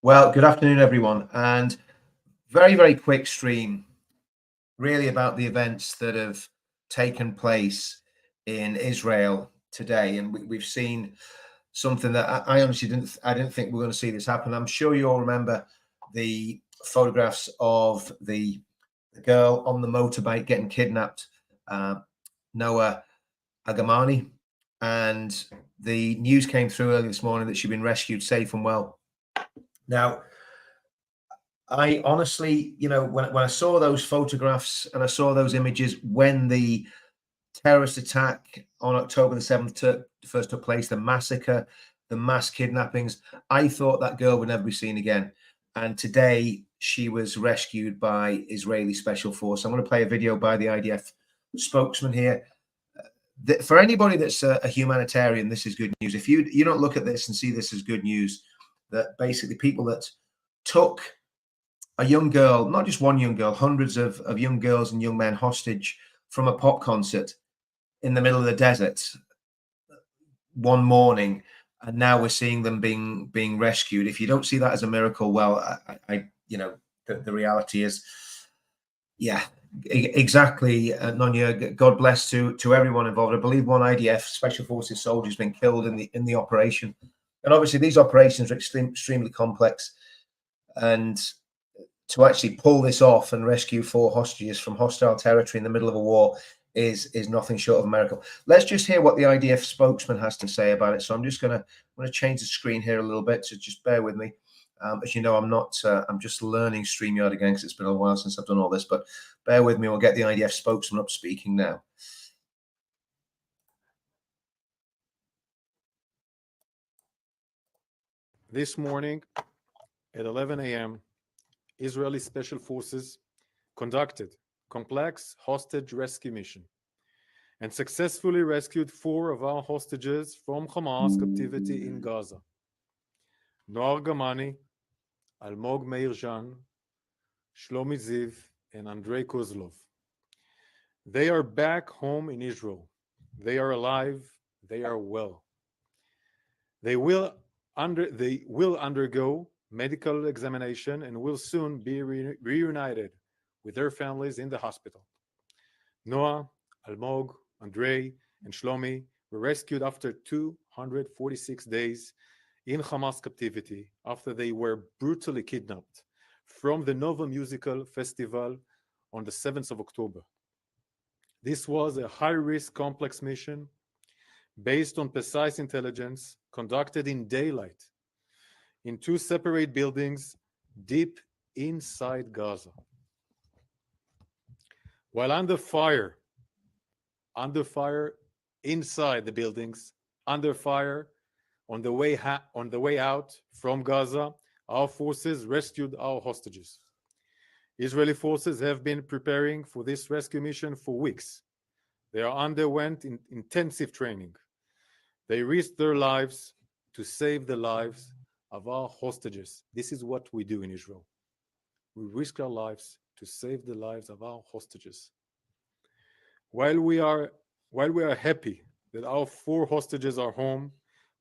Well, good afternoon, everyone, and very quick stream, really about the events that have taken place in Israel today, and we've seen something that I honestly didn't think we were going to see this happen. I'm sure you all remember the photographs of the girl on the motorbike getting kidnapped, Noah Agamani, and the news came through early this morning that she'd been rescued safe and well. Now, I honestly, when I saw those photographs and I saw those images when the terrorist attack on October the 7th first took place, the massacre, the mass kidnappings, I thought that girl would never be seen again. And today she was rescued by Israeli Special Force. I'm going to play a video by the IDF spokesman here. For anybody that's a humanitarian, this is good news. If you don't look at this and see this as good news, that basically people that took a young girl, not just one young girl, hundreds of young girls and young men hostage from a pop concert in the middle of the desert one morning, and now we're seeing them being rescued. If you don't see that as a miracle, well, the reality is, yeah, exactly, Nonya. God bless to everyone involved. I believe one IDF Special Forces soldier has been killed in the operation, and obviously these operations are extremely complex, and to actually pull this off and rescue 4 hostages from hostile territory in the middle of a war is nothing short of a miracle. Let's just hear what the IDF spokesman has to say about it. So I'm just going to change the screen here a little bit, so just bear with me. As you know, I'm just learning StreamYard again because it's been a while since I've done all this, but bear with me. We'll get the IDF spokesman up speaking now. This morning at 11 a.m., Israeli Special Forces conducted complex hostage rescue mission and successfully rescued 4 of our hostages from Hamas captivity in Gaza. Noah Gamani, Almog Meirjan, Shlomi Ziv, and Andrei Kozlov. They are back home in Israel. They are alive. They are well. They will undergo medical examination and will soon be reunited with their families in the hospital. Noah, Almog, Andrei, and Shlomi were rescued after 246 days in Hamas captivity after they were brutally kidnapped from the Nova Musical Festival on the 7th of October. This was a high-risk complex mission based on precise intelligence conducted in daylight in 2 separate buildings deep inside Gaza. While under fire inside the buildings, under fire on the way out from Gaza, our forces rescued our hostages. Israeli forces have been preparing for this rescue mission for weeks. They underwent intensive training. They risked their lives to save the lives of our hostages. This is what we do in Israel. We risk our lives to save the lives of our hostages. While we are happy that our 4 hostages are home,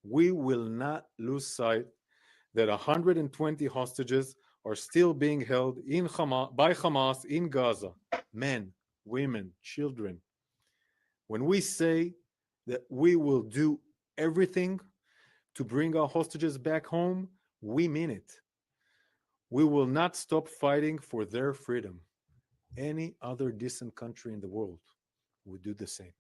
we will not lose sight that 120 hostages are still being held by Hamas in Gaza. Men, women, children. When we say that we will do everything to bring our hostages back home, we mean it. We will not stop fighting for their freedom. Any other decent country in the world would do the same.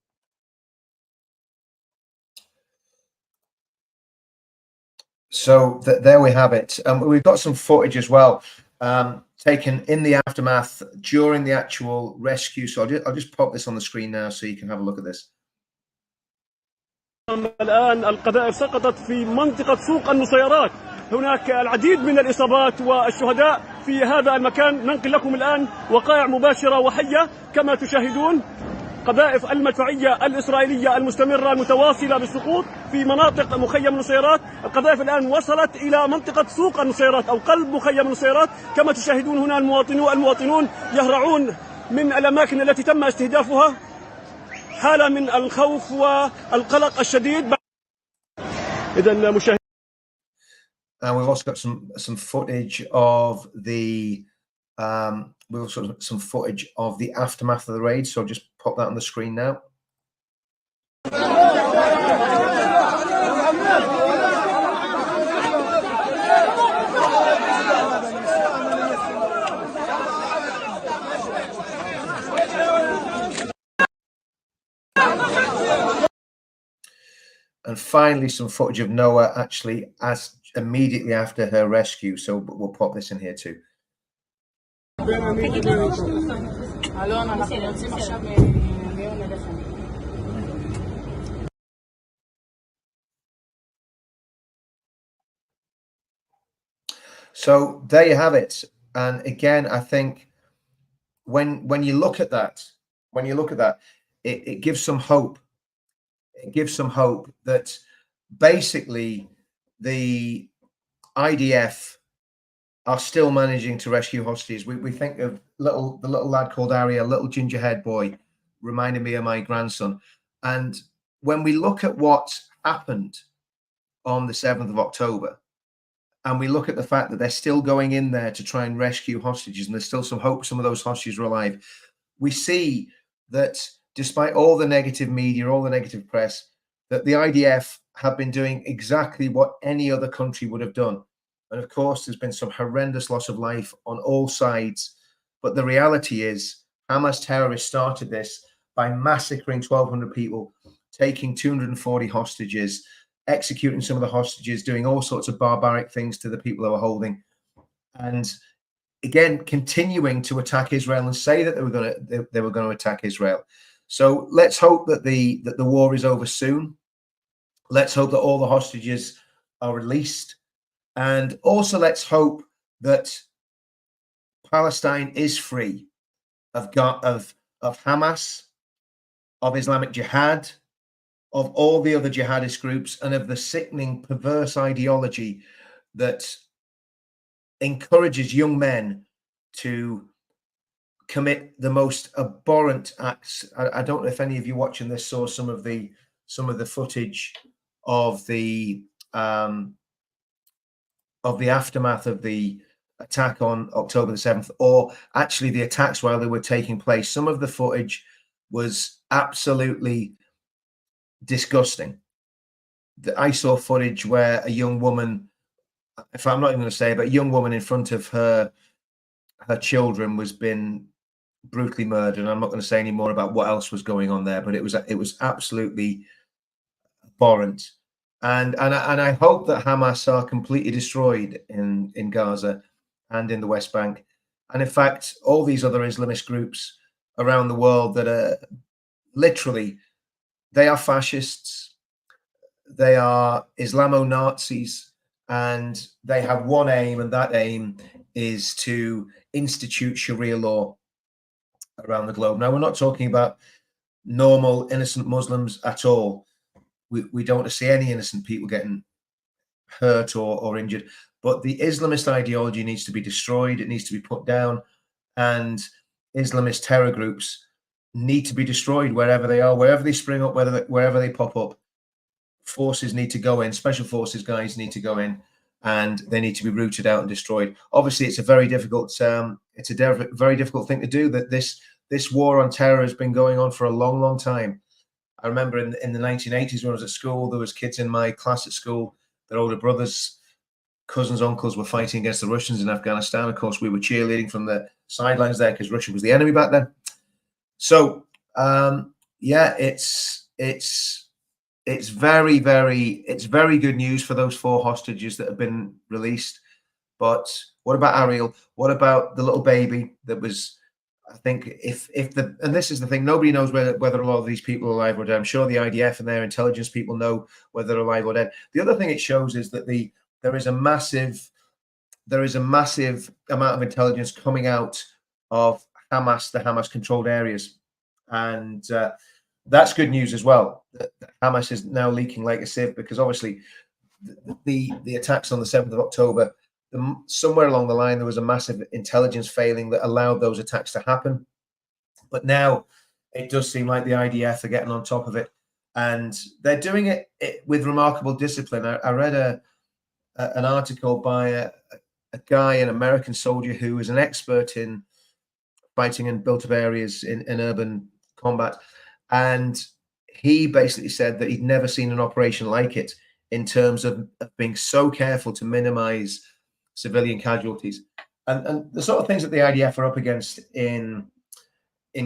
So there we have it. We've got some footage as well, taken in the aftermath during the actual rescue. So I'll just pop this on the screen now so you can have a look at this. الآن القذائف سقطت في منطقة سوق النصيرات. هناك العديد من الإصابات والشهداء في هذا المكان. ننقل لكم الآن وقائع مباشرة وحية كما تشاهدون. قذائف المدفعية الإسرائيلية المستمرة المتواصلة بالسقوط في مناطق مخيم النصيرات. القذائف الآن وصلت إلى منطقة سوق النصيرات أو قلب مخيم النصيرات. كما تشاهدون هنا المواطنون يهرعون من الأماكن التي تم استهدافها. حالة من الخوف والقلق الشديد. إذا مشاهدين And we've also got some footage of the we've also got some footage of the aftermath of the raid. So just pop that on the screen now. And finally, some footage of Noah actually as immediately after her rescue. So we'll pop this in here too. So there you have it. And again, I think when you look at that, it gives some hope. It gives some hope that basically the IDF are still managing to rescue hostages. We think of the little lad called Ari, a little gingerhead boy, reminded me of my grandson. And when we look at what happened on the 7th of October, and we look at the fact that they're still going in there to try and rescue hostages, and there's still some hope some of those hostages are alive, we see that despite all the negative media, all the negative press, that the IDF have been doing exactly what any other country would have done. And of course, there's been some horrendous loss of life on all sides. But the reality is, Hamas terrorists started this by massacring 1,200 people, taking 240 hostages, executing some of the hostages, doing all sorts of barbaric things to the people they were holding. And again, continuing to attack Israel and say that they were going to attack Israel. So let's hope that the war is over soon. Let's hope that all the hostages are released. And also let's hope that Palestine is free of Hamas, of Islamic Jihad, of all the other jihadist groups, and of the sickening, perverse ideology that encourages young men to commit the most abhorrent acts. I don't know if any of you watching this saw some of the footage of the aftermath of the attack on October the 7th, or actually the attacks while they were taking place. Some of the footage was absolutely disgusting. I saw footage where a young woman, if I'm not even going to say it, but a young woman in front of her children was been brutally murdered. I'm not going to say any more about what else was going on there, but it was absolutely abhorrent. And I hope that Hamas are completely destroyed in Gaza and in the West Bank. And in fact, all these other Islamist groups around the world that are literally, they are fascists, they are Islamo-Nazis, and they have one aim, and that aim is to institute Sharia law around the globe. Now, we're not talking about normal, innocent Muslims at all. We don't want to see any innocent people getting hurt or injured. But the Islamist ideology needs to be destroyed. It needs to be put down. And Islamist terror groups need to be destroyed wherever they are, wherever they spring up, wherever they pop up. Forces need to go in. Special forces guys need to go in, and they need to be rooted out and destroyed. Obviously, it's a very difficult very difficult thing to do. That this war on terror has been going on for a long, long time. I remember in the 1980s when I was at school, there was kids in my class at school, their older brothers, cousins, uncles were fighting against the Russians in Afghanistan. Of course, we were cheerleading from the sidelines there because Russia was the enemy back then. So yeah, it's very, very good news for those 4 hostages that have been released. But what about Ariel? What about the little baby that was? I think and this is the thing, nobody knows whether a lot of these people are alive or dead. I'm sure the IDF and their intelligence people know whether they're alive or dead. The other thing it shows is that there is a massive amount of intelligence coming out of Hamas, the Hamas controlled areas, and that's good news as well. That Hamas is now leaking like a sieve, because obviously the attacks on the 7th of October, somewhere along the line, there was a massive intelligence failing that allowed those attacks to happen. But now it does seem like the IDF are getting on top of it, and they're doing it with remarkable discipline. I read an article by a guy, an American soldier who is an expert in fighting in built-up areas in urban combat, and he basically said that he'd never seen an operation like it in terms of being so careful to minimize civilian casualties. And the sort of things that the IDF are up against in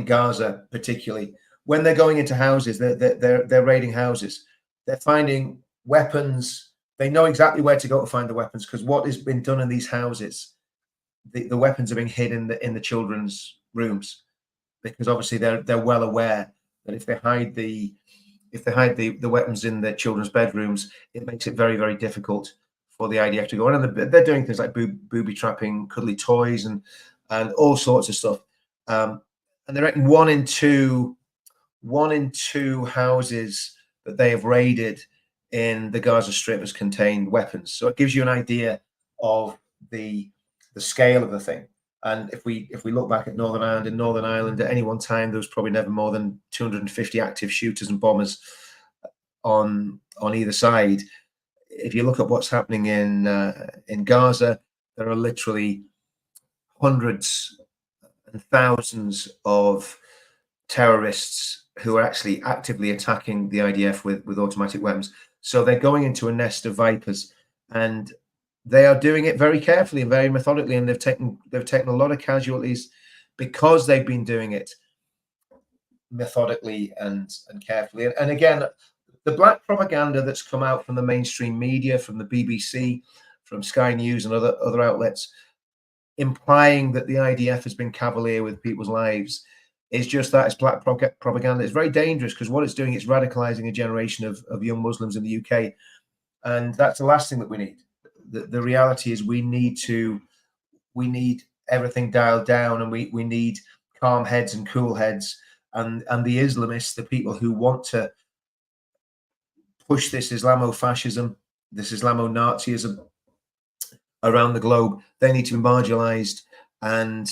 Gaza, particularly when they're going into houses, they're raiding houses, they're finding weapons. They know exactly where to go to find the weapons, because what has been done in these houses, the weapons are being hid in the children's rooms, because obviously they're well aware that if they hide the weapons in the children's bedrooms, it makes it very, very difficult for the IDF to go in. And they're doing things like booby trapping, cuddly toys, and all sorts of stuff. And they reckon one in two houses that they have raided in the Gaza Strip has contained weapons. So it gives you an idea of the scale of the thing. And if we look back at Northern Ireland, in Northern Ireland at any one time, there was probably never more than 250 active shooters and bombers on either side. If you look at what's happening in Gaza, there are literally hundreds and thousands of terrorists who are actually actively attacking the IDF with automatic weapons. So they're going into a nest of vipers, and they are doing it very carefully and very methodically, and they've taken a lot of casualties because they've been doing it methodically and carefully. And again, the black propaganda that's come out from the mainstream media, from the BBC, from Sky News and other outlets, implying that the IDF has been cavalier with people's lives, is just that. It's black propaganda. It's very dangerous, because what it's doing, it's radicalizing a generation of young Muslims in the UK, and that's the last thing that we need. The reality is we need everything dialed down, and we need calm heads and cool heads, and the Islamists, the people who want to push this Islamofascism, this Islamo-Nazism around the globe, they need to be marginalized and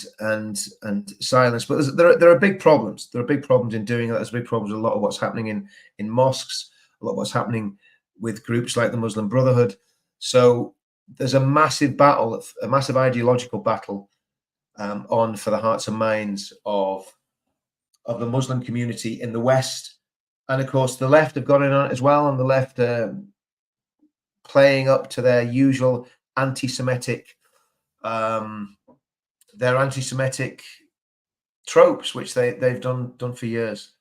silenced. But there are big problems. There are big problems in doing that. There's big problems with a lot of what's happening in mosques, a lot of what's happening with groups like the Muslim Brotherhood. So there's a massive battle, a massive ideological battle on for the hearts and minds of the Muslim community in the West. And of course, the left have got in on it as well, and the left playing up to their usual anti-Semitic tropes, which they've done for years.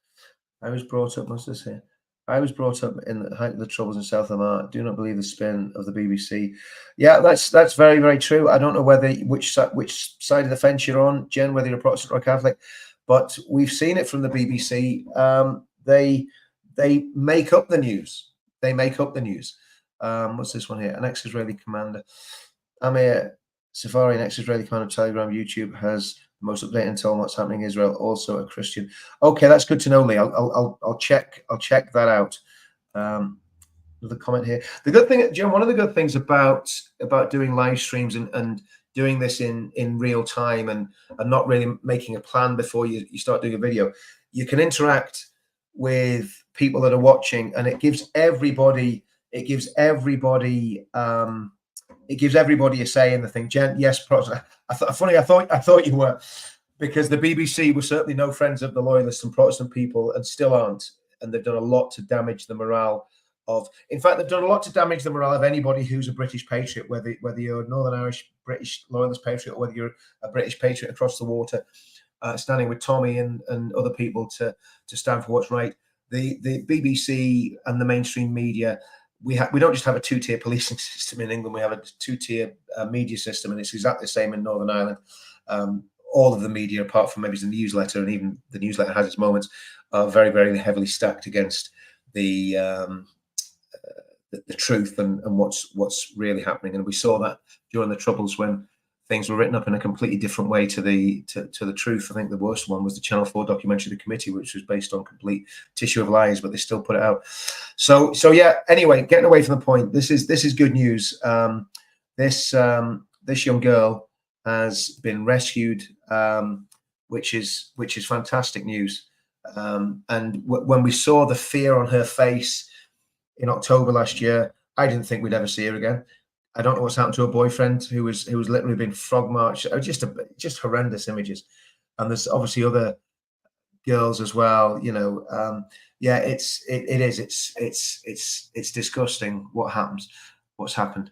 I was brought up, what's this here? I was brought up in the height of the troubles in South Lamar. Do not believe the spin of the BBC. Yeah, that's very, very true. I don't know which side of the fence you're on, Jen, whether you're Protestant or Catholic, but we've seen it from the BBC. They make up the news. They make up the news. What's this one here? An ex-Israeli commander. Amir Safari, an ex-Israeli commander of Telegram, YouTube, has the most updated intel on what's happening in Israel. Also a Christian. Okay, that's good to know, Lee. I'll check that out. The comment here. The good thing, Jim, one of the good things about doing live streams and doing this in real time and not really making a plan before you start doing a video, you can interact with people that are watching, and it gives everybody a say in the thing. Jen, yes, I thought you were, because the BBC were certainly no friends of the loyalists and Protestant people, and still aren't, and they've done a lot to damage the morale of. In fact, they've done a lot to damage the morale of anybody who's a British patriot, whether you're a Northern Irish British loyalist patriot, or whether you're a British patriot across the water, standing with Tommy and other people to stand for what's right. The BBC and the mainstream media, we don't just have a two-tier policing system in England. We have a two-tier media system, and it's exactly the same in Northern Ireland. All of the media, apart from maybe the newsletter, and even the newsletter has its moments, are very, very heavily stacked against the truth and what's really happening. And we saw that during the Troubles, when things were written up in a completely different way to the truth. I think the worst one was the Channel 4 documentary, The Committee, which was based on complete tissue of lies, but they still put it out. So yeah. Anyway, getting away from the point, this is good news. This young girl has been rescued, which is fantastic news. And when we saw the fear on her face in October last year, I didn't think we'd ever see her again. I don't know what's happened to her boyfriend who was literally been frog marched. Just horrendous images. And there's obviously other girls as well. Yeah, it's disgusting what's happened.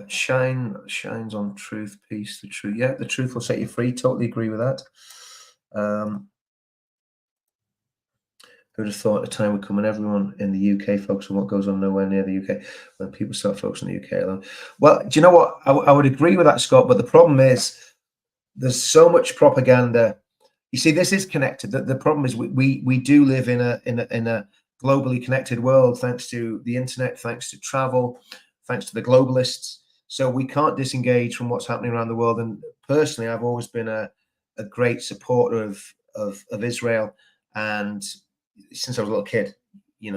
Shines on truth, peace, the truth. Yeah, the truth will set you free. Totally agree with that. Who'd have thought a time would come when everyone in the UK focuses on what goes on nowhere near the UK, when people start focusing on the UK alone? Well, do you know what? I would agree with that, Scott, but the problem is there's so much propaganda. You see, this is connected. The problem is we do live in a globally connected world, thanks to the internet, thanks to travel, thanks to the globalists. So we can't disengage from what's happening around the world. And personally, I've always been a great supporter of Israel, and since I was a little kid,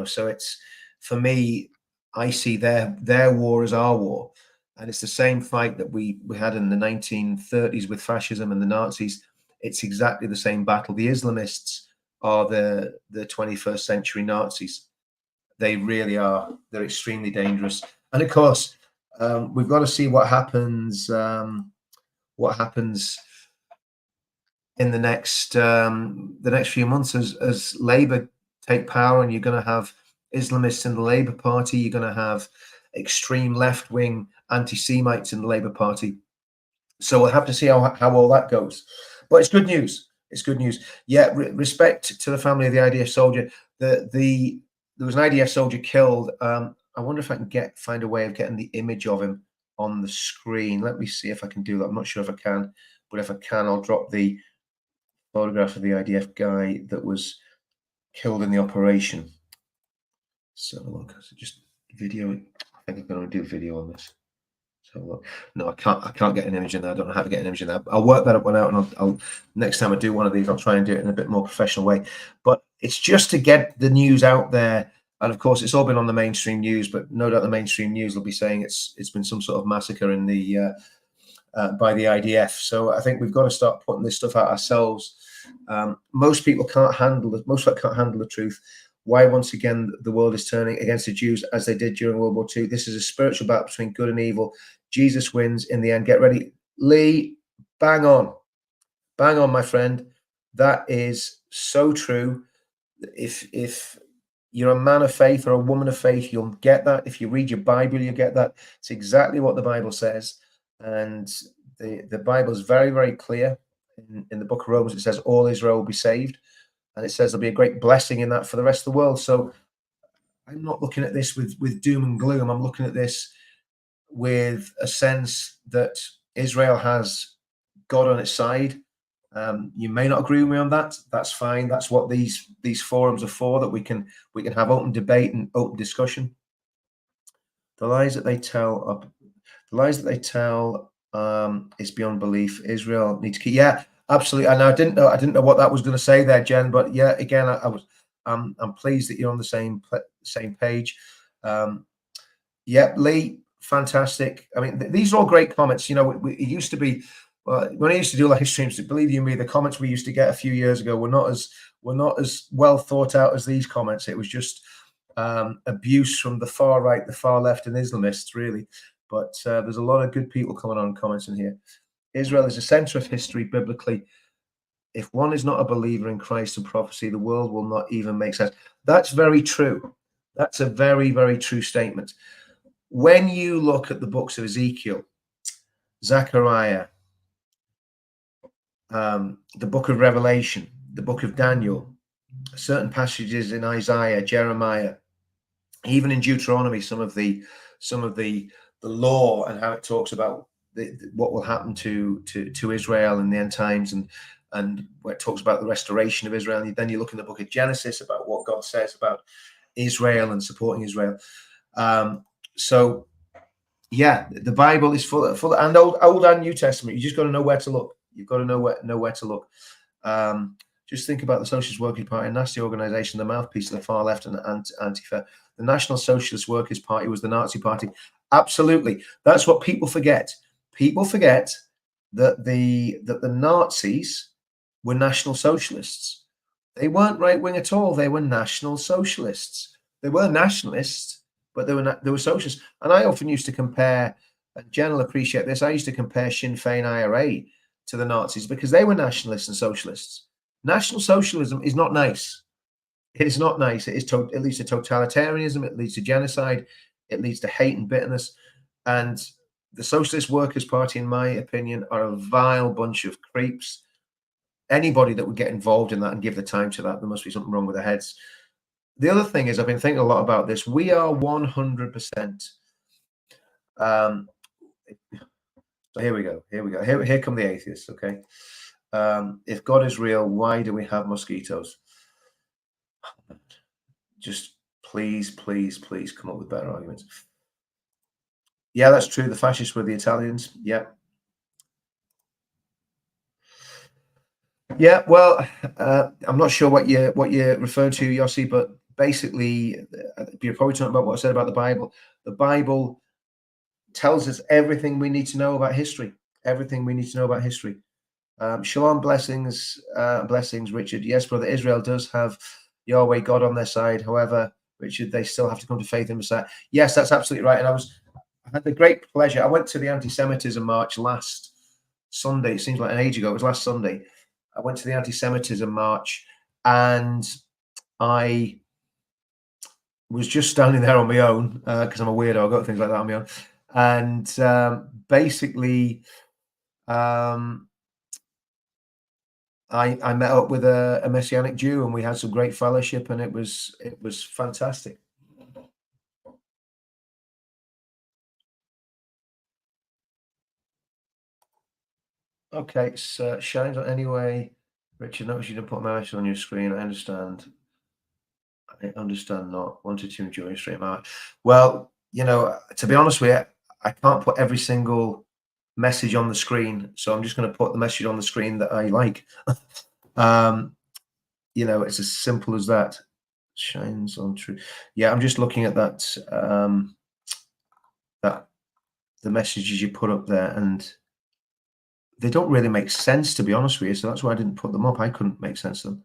so it's, for me, I see their war as our war. And it's the same fight that we had in the 1930s with fascism and the Nazis. It's exactly the same battle. The Islamists are the 21st century Nazis. They really are. They're extremely dangerous. And of course, we've got to see what happens in the next few months as Labour take power, and you're going to have Islamists in the Labour Party. You're going to have extreme left-wing anti-Semites in the Labour Party. So we'll have to see how all that goes. But it's good news. It's good news. Yeah, respect to the family of the IDF soldier. There was an IDF soldier killed. I wonder if I can find a way of getting the image of him on the screen. Let me see if I can do that. I'm not sure if I can, but if I can, I'll drop the photograph of the IDF guy that was killed in the operation. So look, just video. I think I'm going to do video on this. So look, no, I can't get an image in there. I don't know how to get an image in there. I'll work that one out, and I'll next time I do one of these, I'll try and do it in a bit more professional way. But it's just to get the news out there. And of course, it's all been on the mainstream news, but no doubt the mainstream news will be saying it's been some sort of massacre in the by the IDF. So I think we've got to start putting this stuff out ourselves. Most people can't handle it. Most people can't handle the truth. Why, once again, the world is turning against the Jews as they did during World War II. This is a spiritual battle between good and evil. Jesus wins in the end. Get ready. Lee, bang on. Bang on, my friend. That is so true. If you're a man of faith or a woman of faith, you'll get that. If you read your Bible, you get that. It's exactly what the Bible says. And the Bible is very, very clear. In the book of Romans, it says all Israel will be saved. And it says there'll be a great blessing in that for the rest of the world. So I'm not looking at this with doom and gloom. I'm looking at this with a sense that Israel has God on its side. You may not agree with me on that. That's fine. That's what these forums are for, that we can have open debate and open discussion. The lies that they tell is beyond belief. Israel needs to keep. Yeah, absolutely. And I didn't know what that was going to say there, Jen. But yeah, again, I'm pleased that you're on the same page. Yeah, Lee, fantastic. I mean, these are all great comments. It used to be, when I used to do live streams, believe you me, the comments we used to get a few years ago were not as well thought out as these comments. It was just abuse from the far right, the far left, and Islamists, really. But there's a lot of good people coming on and commenting here. Israel is a center of history biblically. If one is not a believer in Christ and prophecy, the world will not even make sense. That's very true. That's a very, very true statement. When you look at the books of Ezekiel, Zechariah, the book of Revelation, the book of Daniel, certain passages in Isaiah, Jeremiah, even in Deuteronomy, some of the law and how it talks about what will happen to Israel in the end times, and where it talks about the restoration of Israel. And then you look in the book of Genesis about what God says about Israel and supporting Israel. So yeah, the Bible is full and Old and New Testament. You just got to know where to look. You've got to know where to look. Just think about the Socialist Workers' Party, a nasty organization, the mouthpiece of the far left and Antifa. The National Socialist Workers' Party was the Nazi party. Absolutely. That's what people forget. People forget that the Nazis were National Socialists. They weren't right-wing at all. They were National Socialists. They were nationalists, but there were socialists. And I often used to compare, and Jen will appreciate this, I used to compare Sinn Féin IRA to the Nazis because they were nationalists and socialists. National socialism is not nice. It is not nice. It leads to totalitarianism. It leads to genocide. It leads to hate and bitterness. And the Socialist Workers' Party, in my opinion, are a vile bunch of creeps. Anybody that would get involved in that and give the time to that, there must be something wrong with their heads. The other thing is, I've been thinking a lot about this. We are 100%. So here we go. Here come the atheists. Okay. If God is real, why do we have mosquitoes? Just please come up with better arguments. Yeah, that's true. The fascists were the Italians. Yeah. Yeah, well, I'm not sure what you're referring to, Yossi, but basically, you're probably talking about what I said about the Bible. The Bible tells us everything we need to know about history. Everything we need to know about history. Shalom, blessings, Richard. Yes, brother, Israel does have Yahweh, God, on their side. However, Richard, they still have to come to faith in Messiah. Yes, that's absolutely right. And I had the great pleasure. I went to the anti-Semitism march last Sunday. It seems like an age ago. It was last Sunday. I went to the anti-Semitism march, and I was just standing there on my own because I'm a weirdo. I've got things like that on my own. And basically, I met up with a Messianic Jew, and we had some great fellowship, and it was fantastic. Okay, so shines on anyway. Richard, notice you didn't put my message on your screen. I understand not. Wanted to enjoy stream out. Well, to be honest with you, I can't put every single message on the screen, so I'm just going to put the message on the screen that I like. It's as simple as that. Shines on true. Yeah, I'm just looking at that. That the messages you put up there, and they don't really make sense, to be honest with you. So that's why I didn't put them up. I couldn't make sense of them.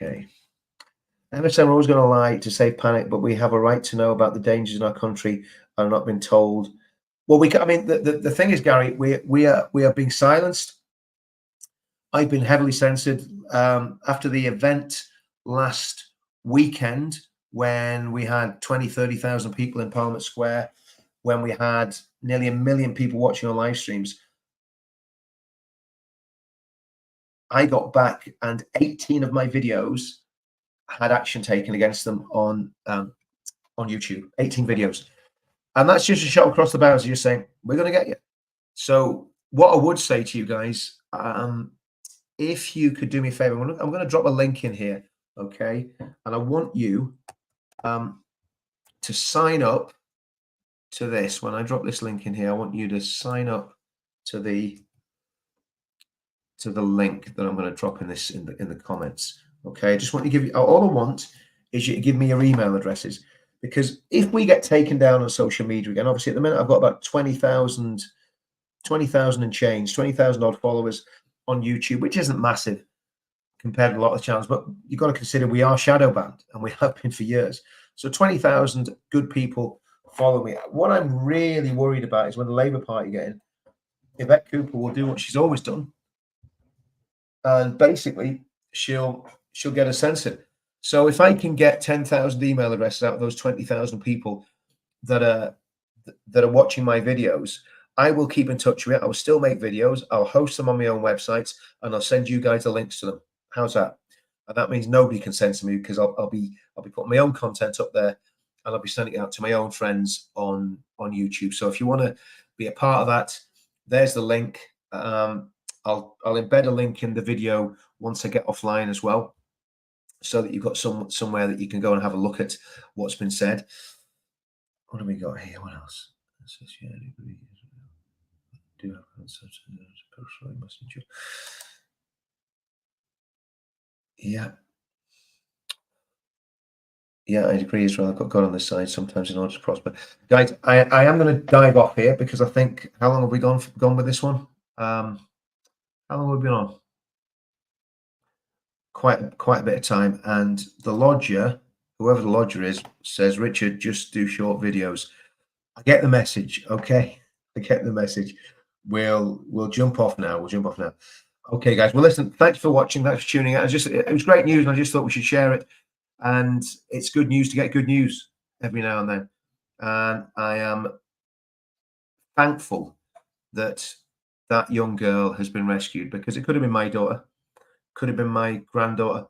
Okay. MSM are always going to lie to save panic, but we have a right to know about the dangers in our country and not been told. Well, the thing is, Gary, we are being silenced. I've been heavily censored after the event last weekend when we had 30,000 people in Parliament Square, when we had nearly 1 million people watching on live streams. I got back, and 18 of my videos had action taken against them on YouTube. 18 videos, and that's just a shot across the bows. You're saying we're going to get you. So what I would say to you guys, if you could do me a favor, I'm going to drop a link in here, okay? And I want you to sign up to this. When I drop this link in here, I want you to sign up to the link that I'm going to drop in the comments. Okay, I just want to give you, all I want is you to give me your email addresses, because if we get taken down on social media again, obviously at the minute I've got about 20,000 and change, 20,000 odd followers on YouTube, which isn't massive compared to a lot of channels, but you've got to consider we are shadow banned, and we have been for years. So 20,000 good people follow me. What I'm really worried about is when the Labour Party get in, Yvette Cooper will do what she's always done, and basically she'll get us censored. So if I can get 10,000 email addresses out of those 20,000 people that are watching my videos, I will keep in touch with it. I will still make videos. I'll host them on my own websites, and I'll send you guys the links to them. How's that? And that means nobody can censor me, because I'll be putting my own content up there, and I'll be sending it out to my own friends on YouTube. So if you want to be a part of that, there's the link. I'll embed a link in the video once I get offline as well, so that you've got somewhere that you can go and have a look at what's been said. What do we got here? What else? Yeah, I agree as well. I've got God on this side sometimes in order to prosper. Guys, I am going to dive off here, because I think, how long have we gone with this one? How long have we been on? Quite a bit of time. And the lodger whoever the lodger is, says, Richard, just do short videos. I get the message. Okay, I get the message. We'll jump off now. We'll jump off now. Okay, guys. Well, listen. Thanks for watching. Thanks for tuning in. It was great news, and I just thought we should share it. And it's good news to get good news every now and then. And I am thankful that that young girl has been rescued, because it could have been my daughter, could have been my granddaughter,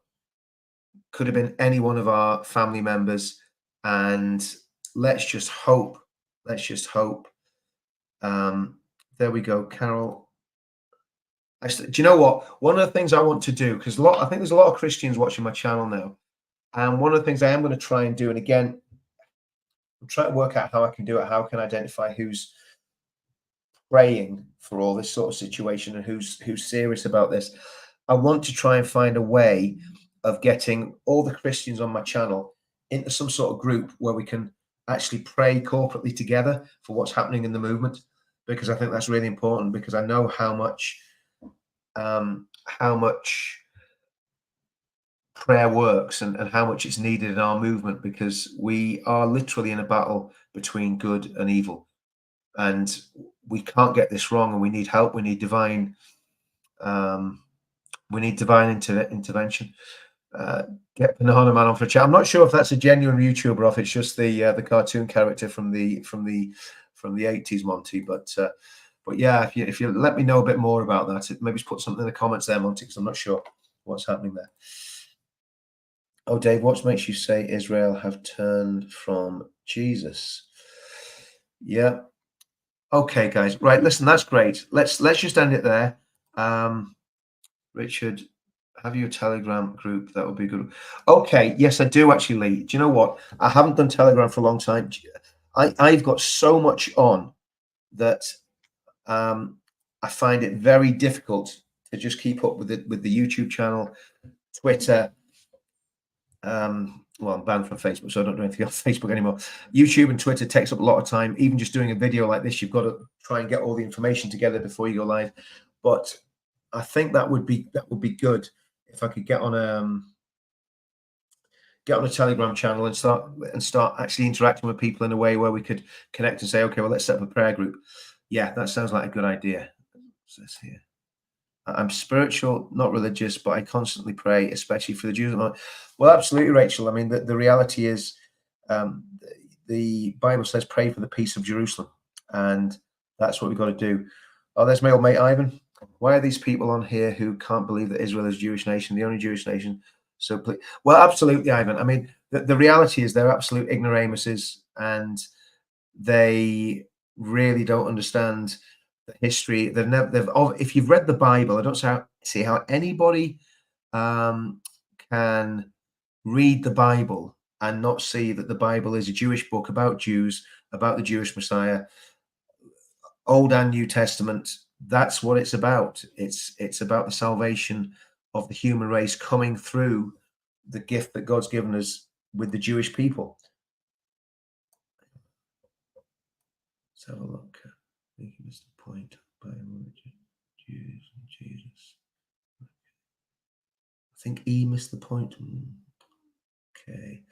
could have been any one of our family members. And let's just hope. Let's just hope. There we go, Carol. Do you know what? One of the things I want to do, because I think there's a lot of Christians watching my channel now, and one of the things I am going to try and do, and again, I'm trying to work out how I can do it. How can I identify who's praying for all this sort of situation and who's serious about this? I want to try and find a way of getting all the Christians on my channel into some sort of group where we can actually pray corporately together for what's happening in the movement, because I think that's really important, because I know how much prayer works and how much it's needed in our movement, because we are literally in a battle between good and evil, and we can't get this wrong, and we need help. We need divine intervention. Get Banana Man on for a chat. I'm not sure if that's a genuine YouTuber or if it's just the cartoon character from the 80s, Monty. But yeah, if you let me know a bit more about that, maybe put something in the comments there, Monty, because I'm not sure what's happening there. Oh, Dave, what makes you say Israel have turned from Jesus? Yeah. Okay, guys. Right. Listen, that's great. Let's just end it there. Richard, have you a Telegram group? That would be good. Okay. Yes, I do actually, Lee. Do you know what? I haven't done Telegram for a long time. I've got so much on that I find it very difficult to just keep up with the YouTube channel, Twitter. Well, I'm banned from Facebook, so I don't do anything on Facebook anymore. YouTube and Twitter takes up a lot of time. Even just doing a video like this, you've got to try and get all the information together before you go live. But I think that would be good if I could get on a Telegram channel and start actually interacting with people in a way where we could connect and say, okay, well, let's set up a prayer group. Yeah, that sounds like a good idea. What's this here? I'm spiritual, not religious, but I constantly pray, especially for the Jews. Well, absolutely, Rachel. I mean, the reality is, the Bible says, pray for the peace of Jerusalem. And that's what we've got to do. Oh, there's my old mate, Ivan. Why are these people on here who can't believe that Israel is a Jewish nation, the only Jewish nation? So, please, well, absolutely, Ivan. I mean, the reality is they're absolute ignoramuses, and they really don't understand the history. If you've read the Bible, I don't see how anybody can read the Bible and not see that the Bible is a Jewish book about Jews, about the Jewish Messiah, Old and New Testament. That's what it's about. It's about the salvation of the human race coming through the gift that God's given us with the Jewish people. Let's have a look. I think he missed the point. Jews and Jesus. I think he missed the point. Okay.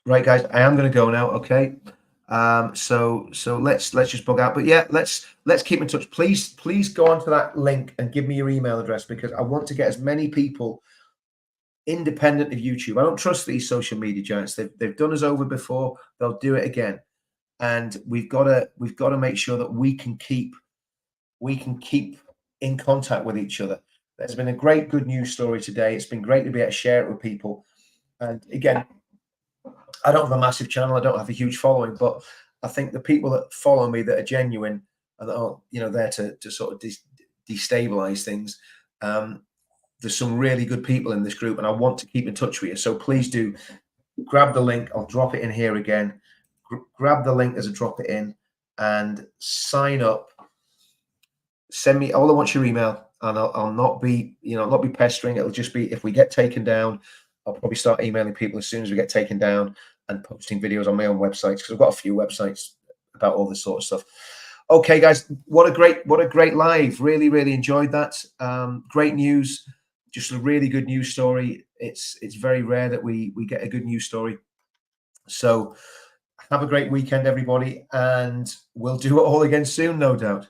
Right, guys, I am going to go now. Okay. So let's just bug out. But yeah, let's keep in touch. Please go onto that link and give me your email address, because I want to get as many people independent of YouTube. I don't trust these social media giants. They've done us over before. They'll do it again. And we've got to make sure that we can keep in contact with each other. There's been a great good news story today. It's been great to be able to share it with people. And again, I don't have a massive channel. I don't have a huge following, but I think the people that follow me that are genuine and that are, there to sort of destabilize things. There's some really good people in this group, and I want to keep in touch with you. So please do grab the link. I'll drop it in here again. Grab the link as I drop it in and sign up. Send me, all I want your email, and I'll not be, not be pestering. It'll just be, if we get taken down, I'll probably start emailing people as soon as we get taken down and posting videos on my own websites, because I've got a few websites about all this sort of stuff. Okay, guys, what a great live. Really, really enjoyed that. Great news. Just a really good news story. It's very rare that we get a good news story. So have a great weekend, everybody, and we'll do it all again soon, no doubt.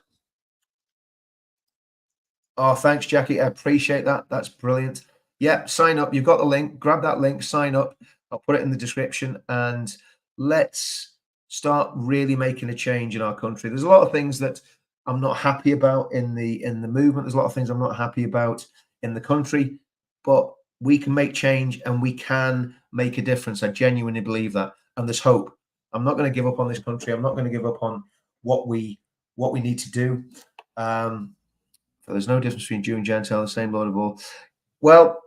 Oh, thanks, Jackie. I appreciate that. That's brilliant. Yeah, sign up. You've got the link. Grab that link, sign up. I'll put it in the description, and let's start really making a change in our country. There's a lot of things that I'm not happy about in the movement. There's a lot of things I'm not happy about in the country, but we can make change and we can make a difference. I genuinely believe that, and there's hope. I'm not going to give up on this country. I'm not going to give up on what we need to do. So there's no difference between Jew and Gentile, the same Lord of all. Well,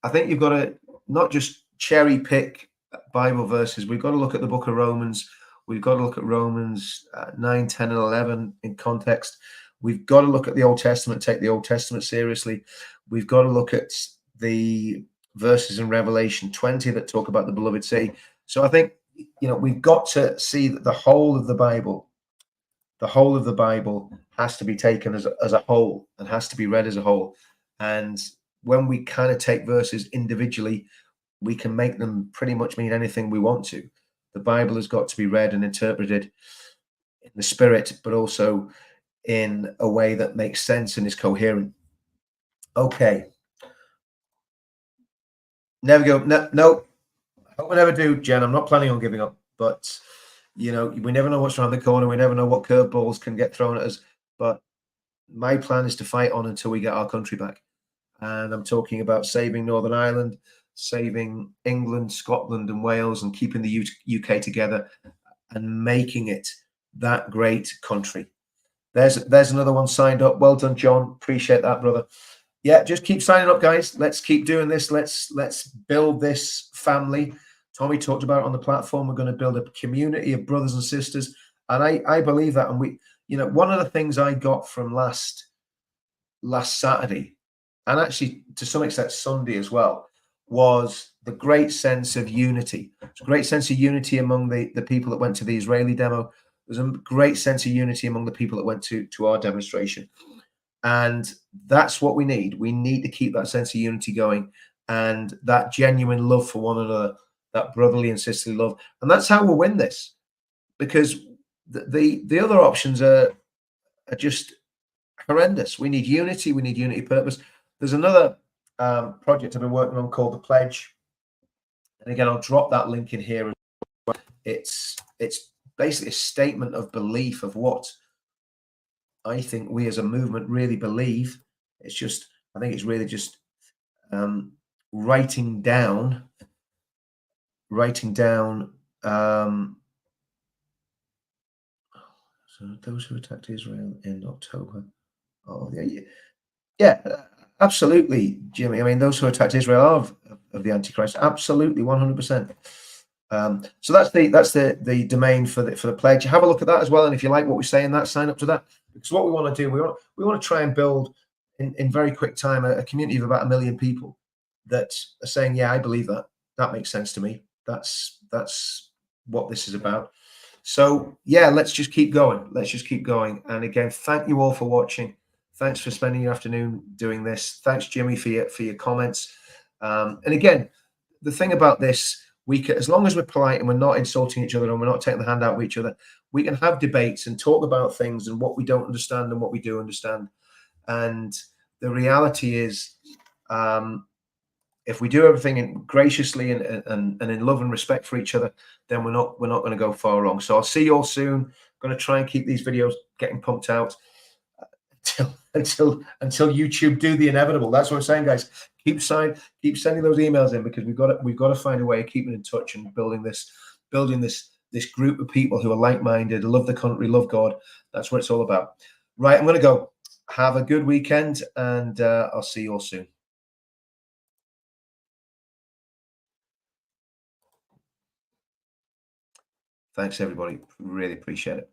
I think you've got to not just cherry pick Bible verses. We've got to look at the book of Romans. We've got to look at Romans 9, 10, and 11 in context. We've got to look at the Old Testament, take the Old Testament seriously. We've got to look at the verses in Revelation 20 that talk about the beloved city. So I think, we've got to see that the whole of the Bible has to be taken as a whole and has to be read as a whole. And when we kind of take verses individually, we can make them pretty much mean anything we want to. The Bible has got to be read and interpreted in the spirit, but also in a way that makes sense and is coherent. Okay. Never go. No. I hope we never do, Jen. I'm not planning on giving up, but we never know what's around the corner. We never know what curveballs can get thrown at us. But my plan is to fight on until we get our country back. And I'm talking about saving Northern Ireland, saving England, Scotland, and Wales, and keeping the UK together and making it that great country. There's another one signed up. Well done, John. Appreciate that, brother. Yeah, just keep signing up, guys. Let's keep doing this. Let's build this family. Tommy talked about it on the platform. We're going to build a community of brothers and sisters, and I believe that. And we, one of the things I got from last Saturday, and actually to some extent Sunday as well, was the great sense of unity. It's a great sense of unity among the people that went to the Israeli demo. There's a great sense of unity among the people that went to our demonstration. And that's what we need. We need to keep that sense of unity going and that genuine love for one another, that brotherly and sisterly love. And that's how we'll win this, because the other options are just horrendous. We need unity. We need unity purpose. There's another project I've been working on called The Pledge. And again, I'll drop that link in here. It's basically a statement of belief of what I think we as a movement really believe. I think it's really just writing down so those who attacked Israel in October. Oh, yeah, absolutely, Jimmy. I mean, those who attacked Israel are of the Antichrist. Absolutely, 100%. So that's the domain for the pledge. Have a look at that as well, and if you like what we say in that, sign up to that. Because what we want to do, we want to try and build in very quick time a community of about 1 million people that are saying, yeah, I believe that. That makes sense to me. That's what this is about. So yeah, let's just keep going. Let's just keep going. And again, thank you all for watching. Thanks for spending your afternoon doing this. Thanks, Jimmy, for your comments. And again, the thing about this, as long as we're polite and we're not insulting each other and we're not taking the hand out of each other, we can have debates and talk about things and what we don't understand and what we do understand. And the reality is, if we do everything graciously and in love and respect for each other, then we're not going to go far wrong. So I'll see you all soon. I'm going to try and keep these videos getting pumped out until YouTube do the inevitable. That's what I'm saying, guys. Keep sending those emails in, because we've got to find a way of keeping in touch and building this group of people who are like-minded, love the country, love God. That's what it's all about. Right, I'm going to go. Have a good weekend, and I'll see you all soon. Thanks, everybody. Really appreciate it.